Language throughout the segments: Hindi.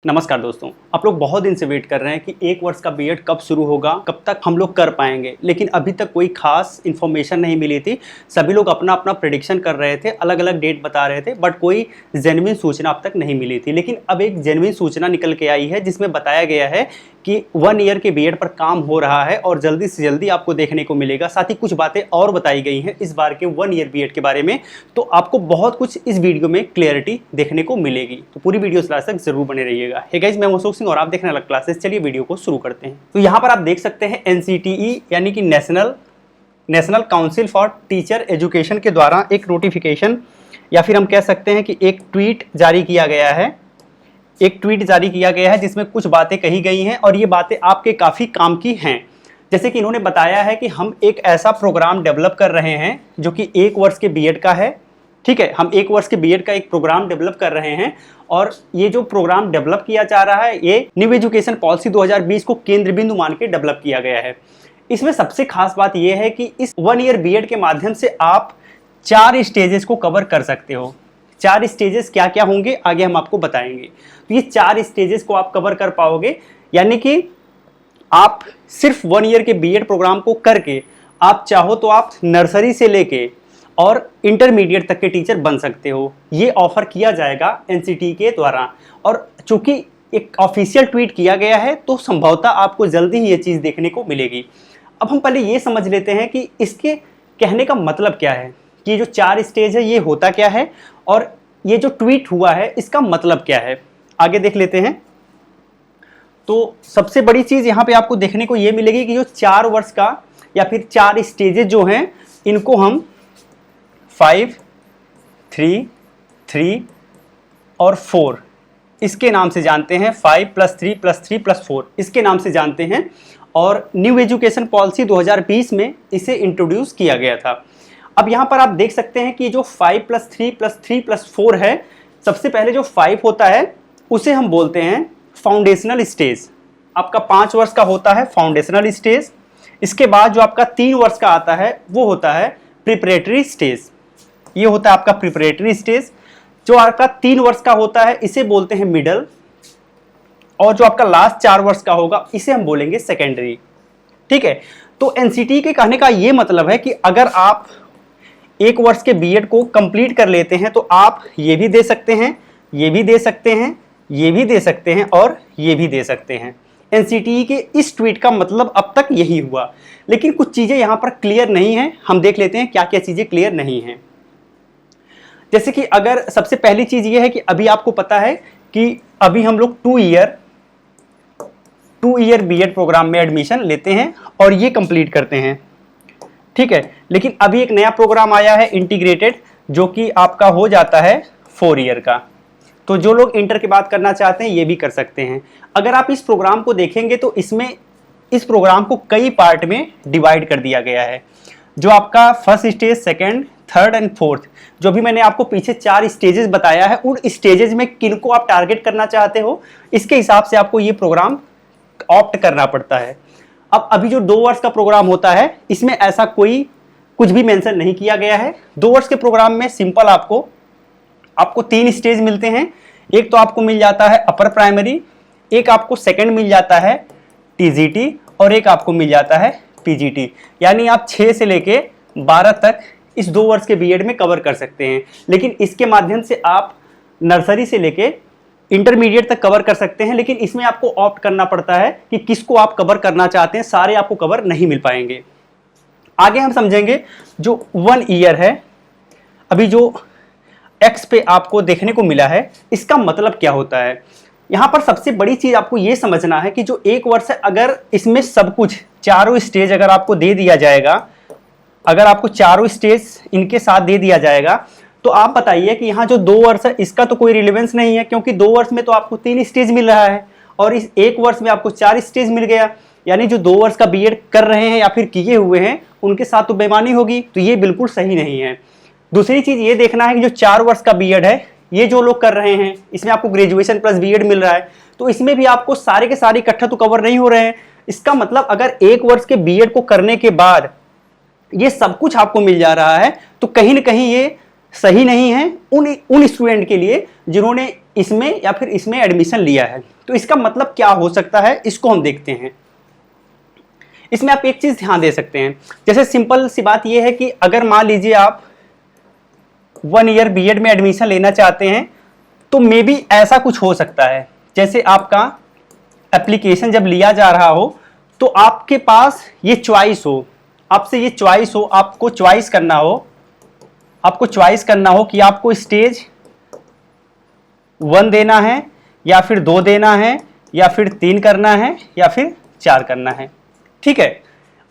नमस्कार दोस्तों, आप लोग बहुत दिन से वेट कर रहे हैं कि एक वर्ष का बीएड कब शुरू होगा, कब तक हम लोग कर पाएंगे। लेकिन अभी तक कोई खास इन्फॉर्मेशन नहीं मिली थी। सभी लोग अपना अपना प्रेडिक्शन कर रहे थे, अलग अलग डेट बता रहे थे, बट कोई जेन्युइन सूचना अब तक नहीं मिली थी। लेकिन अब एक जेन्युइन सूचना निकल के आई है जिसमें बताया गया है कि 1 ईयर के बीएड पर काम हो रहा है और जल्दी से जल्दी आपको देखने को मिलेगा। साथ ही कुछ बातें और बताई गई हैं इस बार के 1 ईयर बीएड के बारे में, तो आपको बहुत कुछ इस वीडियो में क्लियरिटी देखने को मिलेगी। तो पूरी वीडियो लास्ट तक जरूर बने रहिएगा। हे गाइस, मैं अशोक सिंह और आप देख रहे हैं अलग क्लासेस। चलिए वीडियो को शुरू करते हैं। तो यहाँ पर आप देख सकते हैं NCTE यानी कि national council for teacher education के द्वारा एक नोटिफिकेशन या फिर हम कह सकते हैं कि एक ट्वीट जारी किया गया है जिसमें कुछ बातें कही गई हैं और ये बातें आपके काफ़ी काम की हैं। जैसे कि इन्होंने बताया है कि हम एक ऐसा प्रोग्राम डेवलप कर रहे हैं जो कि 1 वर्ष के बीएड का है। ठीक है, हम 1 वर्ष के बीएड का एक प्रोग्राम डेवलप कर रहे हैं और ये जो प्रोग्राम डेवलप किया जा रहा है ये न्यू एजुकेशन पॉलिसी 2020 को केंद्र बिंदु मान के डेवलप किया गया है। इसमें सबसे खास बात ये है कि इस 1 ईयर बीएड के माध्यम से आप 4 स्टेजेस को कवर कर सकते हो। 4 स्टेजेस क्या क्या होंगे आगे हम आपको बताएंगे। तो ये 4 स्टेजेस को आप कवर कर पाओगे, यानी कि आप सिर्फ 1 ईयर के बीएड प्रोग्राम को करके आप चाहो तो आप नर्सरी से लेके और इंटरमीडिएट तक के टीचर बन सकते हो। ये ऑफर किया जाएगा NCTE के द्वारा और चूंकि एक ऑफिशियल ट्वीट किया गया है तो संभवतः आपको जल्दी ही ये चीज़ देखने को मिलेगी। अब हम पहले ये समझ लेते हैं कि इसके कहने का मतलब क्या है, कि ये जो 4 स्टेज है ये होता क्या है और ये जो ट्वीट हुआ है इसका मतलब क्या है। आगे देख लेते हैं। तो सबसे बड़ी चीज़ यहाँ पे आपको देखने को ये मिलेगी कि जो 4 वर्ष का या फिर 4 स्टेजेस जो हैं इनको हम 5, 3, 3 और 4 इसके नाम से जानते हैं। 5 + 3 + 3 + 4 इसके नाम से जानते हैं और न्यू एजुकेशन पॉलिसी 2020 में इसे इंट्रोड्यूस किया गया था। अब यहाँ पर आप देख सकते हैं कि जो 5 + 3 + 3 + 4 है, सबसे पहले जो 5 होता है उसे हम बोलते हैं फाउंडेशनल स्टेज। आपका 5 वर्ष का होता है फाउंडेशनल स्टेज। इसके बाद जो आपका 3 वर्ष का आता है वो होता है प्रिपरेटरी स्टेज। ये होता है आपका प्रिपरेटरी स्टेज। जो आपका 3 वर्ष का होता है इसे बोलते हैं मिडल, और जो आपका लास्ट 4 वर्ष का होगा इसे हम बोलेंगे सेकेंडरी। ठीक है, तो NCTE के कहने का ये मतलब है कि अगर आप 1 वर्ष के बीएड को कंप्लीट कर लेते हैं तो आप ये भी दे सकते हैं, ये भी दे सकते हैं, ये भी दे सकते हैं और ये भी दे सकते हैं। NCTE के इस ट्वीट का मतलब अब तक यही हुआ। लेकिन कुछ चीज़ें यहाँ पर क्लियर नहीं हैं, हम देख लेते हैं क्या क्या चीज़ें क्लियर नहीं हैं। जैसे कि अगर सबसे पहली चीज़ ये है कि अभी आपको पता है कि अभी हम लोग 2 ईयर बीएड प्रोग्राम में एडमिशन लेते हैं और ये कंप्लीट करते हैं। ठीक है, लेकिन अभी एक नया प्रोग्राम आया है इंटीग्रेटेड, जो कि आपका हो जाता है 4 ईयर का। तो जो लोग इंटर के बाद करना चाहते हैं ये भी कर सकते हैं। अगर आप इस प्रोग्राम को देखेंगे तो इसमें इस प्रोग्राम को कई पार्ट में डिवाइड कर दिया गया है। जो आपका first stage, second, third and fourth, जो भी मैंने आपको पीछे 4 स्टेजेस बताया है, उन स्टेजेस में किनको आप टारगेट करना चाहते हो इसके हिसाब से आपको ये प्रोग्राम ऑप्ट करना पड़ता है। अब अभी जो 2 वर्ष का प्रोग्राम होता है इसमें ऐसा कुछ भी मेंशन नहीं किया गया है। 2 वर्ष के प्रोग्राम में सिंपल आपको 3 स्टेज मिलते हैं। एक तो आपको मिल जाता है अपर प्राइमरी, एक आपको सेकंड मिल जाता है TGT और एक आपको मिल जाता है PGT। यानी आप 6 से लेके 12 तक इस 2 वर्ष के बीएड में कवर कर सकते हैं। लेकिन इसके माध्यम से आप नर्सरी से लेके इंटरमीडिएट तक कवर कर सकते हैं। लेकिन इसमें आपको ऑप्ट करना पड़ता है कि किसको आप कवर करना चाहते हैं, सारे आपको कवर नहीं मिल पाएंगे। आगे हम समझेंगे जो 1 ईयर है, अभी जो X पे आपको देखने को मिला है इसका मतलब क्या होता है। यहाँ पर सबसे बड़ी चीज आपको ये समझना है कि जो 1 वर्ष है, अगर इसमें सब कुछ 4 स्टेज अगर आपको दे दिया जाएगा, अगर आपको 4 स्टेज इनके साथ दे दिया जाएगा तो आप बताइए कि यहाँ जो 2 वर्ष है इसका तो कोई रिलेवेंस नहीं है, क्योंकि 2 वर्ष में तो आपको 3 स्टेज मिल रहा है और इस 1 वर्ष में आपको 4 स्टेज मिल गया। यानी जो 2 वर्ष का बीएड कर रहे हैं या फिर किए हुए हैं उनके साथ तो बेईमानी होगी, तो ये बिल्कुल सही नहीं है। दूसरी चीज ये देखना है कि जो 4 वर्ष का बीएड है ये जो लोग कर रहे हैं इसमें आपको ग्रेजुएशन प्लस बीएड मिल रहा है, तो इसमें भी आपको सारे के सारे इकट्ठा तो कवर नहीं हो रहे हैं। इसका मतलब अगर 1 वर्ष के बीएड को करने के बाद ये सब कुछ आपको मिल जा रहा है तो कहीं ना कहीं ये सही नहीं है उन स्टूडेंट के लिए जिन्होंने इसमें या फिर इसमें एडमिशन लिया है। तो इसका मतलब क्या हो सकता है, इसको हम देखते हैं। इसमें आप एक चीज ध्यान दे सकते हैं, जैसे सिंपल सी बात यह है कि अगर मान लीजिए आप 1 ईयर बीएड में एडमिशन लेना चाहते हैं, तो मे बी ऐसा कुछ हो सकता है, जैसे आपका एप्लीकेशन जब लिया जा रहा हो तो आपके पास ये चॉइस हो, आपसे ये चॉइस हो, आपको चॉइस करना हो कि आपको स्टेज 1 देना है या फिर 2 देना है या फिर 3 करना है या फिर 4 करना है। ठीक है,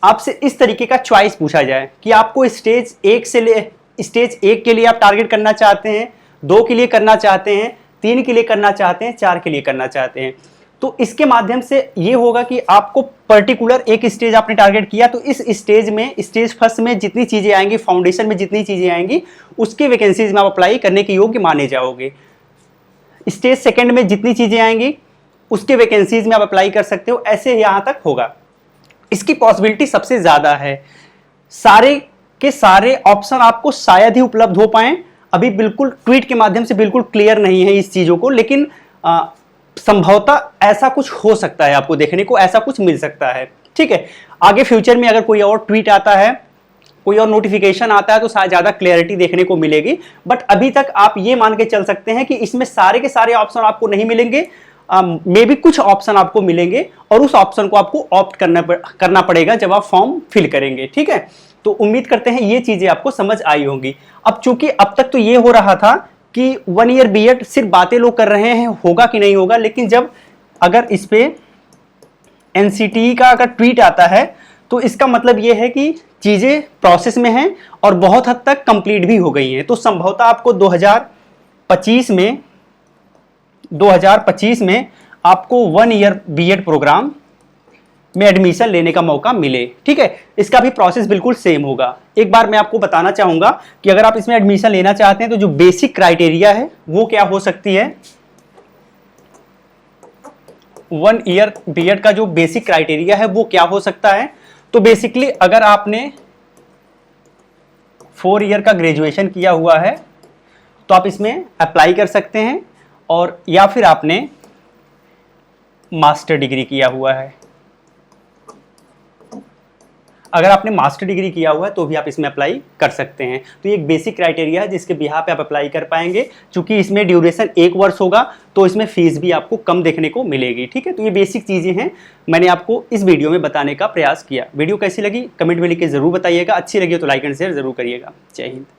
आपसे इस तरीके का चॉइस पूछा जाए कि आपको स्टेज 1 के लिए आप टारगेट करना चाहते हैं, 2 के लिए करना चाहते हैं, 3 के लिए करना चाहते हैं, 4 के लिए करना चाहते हैं। तो इसके माध्यम से ये होगा कि आपको पर्टिकुलर एक स्टेज आपने टारगेट किया, तो इस स्टेज में, स्टेज फर्स्ट में जितनी चीजें आएंगी, फाउंडेशन में जितनी चीजें आएंगी, उसके वैकेंसीज में आप अप्लाई करने के योग्य माने जाओगे। स्टेज सेकंड में जितनी चीजें आएंगी उसके वैकेंसीज में आप अप्लाई कर सकते हो, ऐसे यहां तक होगा। इसकी पॉसिबिलिटी सबसे ज्यादा है। सारे के सारे ऑप्शन आपको शायद ही उपलब्ध हो पाए, अभी बिल्कुल ट्वीट के माध्यम से बिल्कुल क्लियर नहीं है इस चीजों को, लेकिन संभवतः ऐसा कुछ हो सकता है, आपको देखने को ऐसा कुछ मिल सकता है। ठीक है, आगे फ्यूचर में अगर कोई और ट्वीट आता है, कोई और नोटिफिकेशन आता है, तो शायद ज्यादा क्लैरिटी देखने को मिलेगी। बट अभी तक आप ये मान के चल सकते हैं कि इसमें सारे के सारे ऑप्शन आपको नहीं मिलेंगे, मे बी कुछ ऑप्शन आपको मिलेंगे और उस ऑप्शन को आपको ऑप्ट करना पड़ेगा जब आप फॉर्म फिल करेंगे। ठीक है, तो उम्मीद करते हैं ये चीजें आपको समझ आई होंगी। अब चूंकि अब तक तो ये हो रहा था कि 1 ईयर बीएड सिर्फ बातें लोग कर रहे हैं, होगा कि नहीं होगा, लेकिन जब अगर इस पे एनसीटीई का अगर ट्वीट आता है तो इसका मतलब ये है कि चीजें प्रोसेस में हैं और बहुत हद तक कंप्लीट भी हो गई हैं। तो संभवतः आपको 2025 में आपको 1 ईयर बीएड प्रोग्राम में एडमिशन लेने का मौका मिले। ठीक है, इसका भी प्रोसेस बिल्कुल सेम होगा। एक बार मैं आपको बताना चाहूंगा कि अगर आप इसमें एडमिशन लेना चाहते हैं तो जो बेसिक क्राइटेरिया है वो क्या हो सकती है। 1 ईयर बीएड का जो बेसिक क्राइटेरिया है वो क्या हो सकता है, तो बेसिकली अगर आपने 4 ईयर का ग्रेजुएशन किया हुआ है तो आप इसमें अप्लाई कर सकते हैं, और या फिर आपने मास्टर डिग्री किया हुआ है। अगर आपने मास्टर डिग्री किया हुआ है तो भी आप इसमें अप्लाई कर सकते हैं। तो ये एक बेसिक क्राइटेरिया है जिसके बिहाफ पे आप अप्लाई कर पाएंगे। चूंकि इसमें ड्यूरेशन 1 वर्ष होगा तो इसमें फीस भी आपको कम देखने को मिलेगी। ठीक है, तो ये बेसिक चीज़ें हैं, मैंने आपको इस वीडियो में बताने का प्रयास किया। वीडियो कैसी लगी कमेंट में लिख के जरूर बताइएगा, अच्छी लगी हो तो लाइक एंड शेयर जरूर करिएगा। जय हिंद।